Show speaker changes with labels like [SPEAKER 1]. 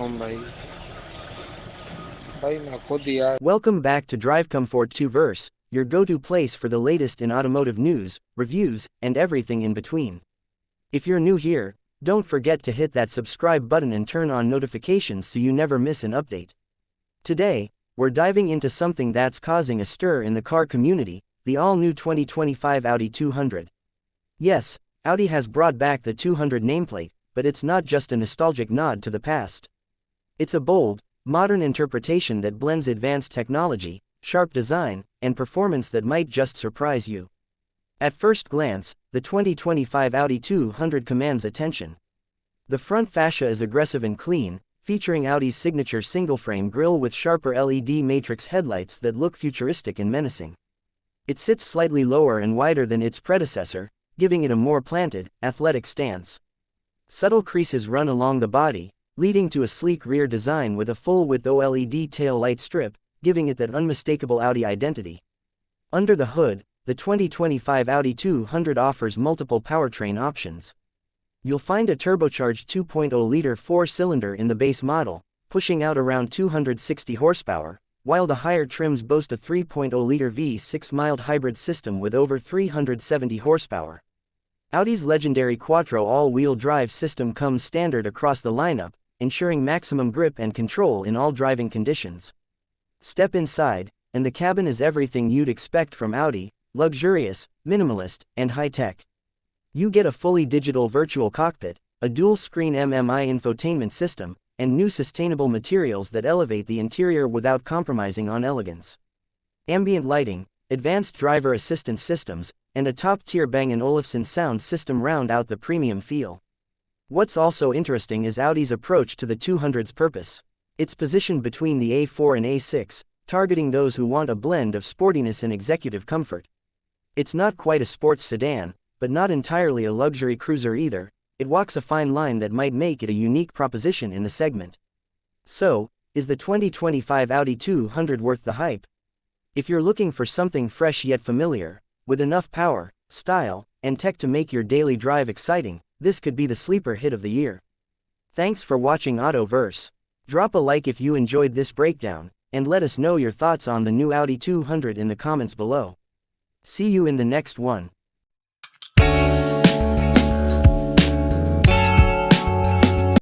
[SPEAKER 1] वालेकुम भाई। भाई मैं खुद यार।
[SPEAKER 2] Welcome back to Drive Comfort 2 Verse, your go-to place for the latest in automotive news, reviews, and everything in between. If you're new here, don't forget to hit that subscribe button and turn on notifications so you never miss an update. Today, we're diving into something that's causing a stir in the car community, the all-new 2025 Audi 200. Yes, Audi has brought back the 200 nameplate, but it's not just a nostalgic nod to the past. It's a bold, modern interpretation that blends advanced technology, sharp design, and performance that might just surprise you. At first glance, the 2025 Audi 200 commands attention. The front fascia is aggressive and clean, featuring Audi's signature single-frame grille with sharper LED matrix headlights that look futuristic and menacing. It sits slightly lower and wider than its predecessor, giving it a more planted, athletic stance. Subtle creases run along the body, leading to a sleek rear design with a full-width OLED tail light strip, giving it that unmistakable Audi identity. Under the hood, the 2025 Audi 200 offers multiple powertrain options. You'll find a turbocharged 2.0-liter four-cylinder in the base model, pushing out around 260 horsepower, while the higher trims boast a 3.0-liter V6 mild hybrid system with over 370 horsepower. Audi's legendary Quattro all-wheel drive system comes standard across the lineup, ensuring maximum grip and control in all driving conditions. Step inside, and the cabin is everything you'd expect from Audi: luxurious, minimalist, and high-tech. You get a fully digital virtual cockpit, a dual-screen MMI infotainment system, and new sustainable materials that elevate the interior without compromising on elegance. Ambient lighting, advanced driver assistance systems, and a top-tier Bang & Olufsen sound system round out the premium feel. What's also interesting is Audi's approach to the 200's purpose. It's positioned between the A4 and A6, targeting those who want a blend of sportiness and executive comfort. It's not quite a sports sedan, but not entirely a luxury cruiser either. It walks a fine line that might make it a unique proposition in the segment. So, is the 2025 Audi 200 worth the hype? If you're looking for something fresh yet familiar, with enough power, style, and tech to make your daily drive exciting, this could be the sleeper hit of the year. Thanks for watching Autoverse. Drop a like if you enjoyed this breakdown, and let us know your thoughts on the new Audi 200 in the comments below. See you in the next one.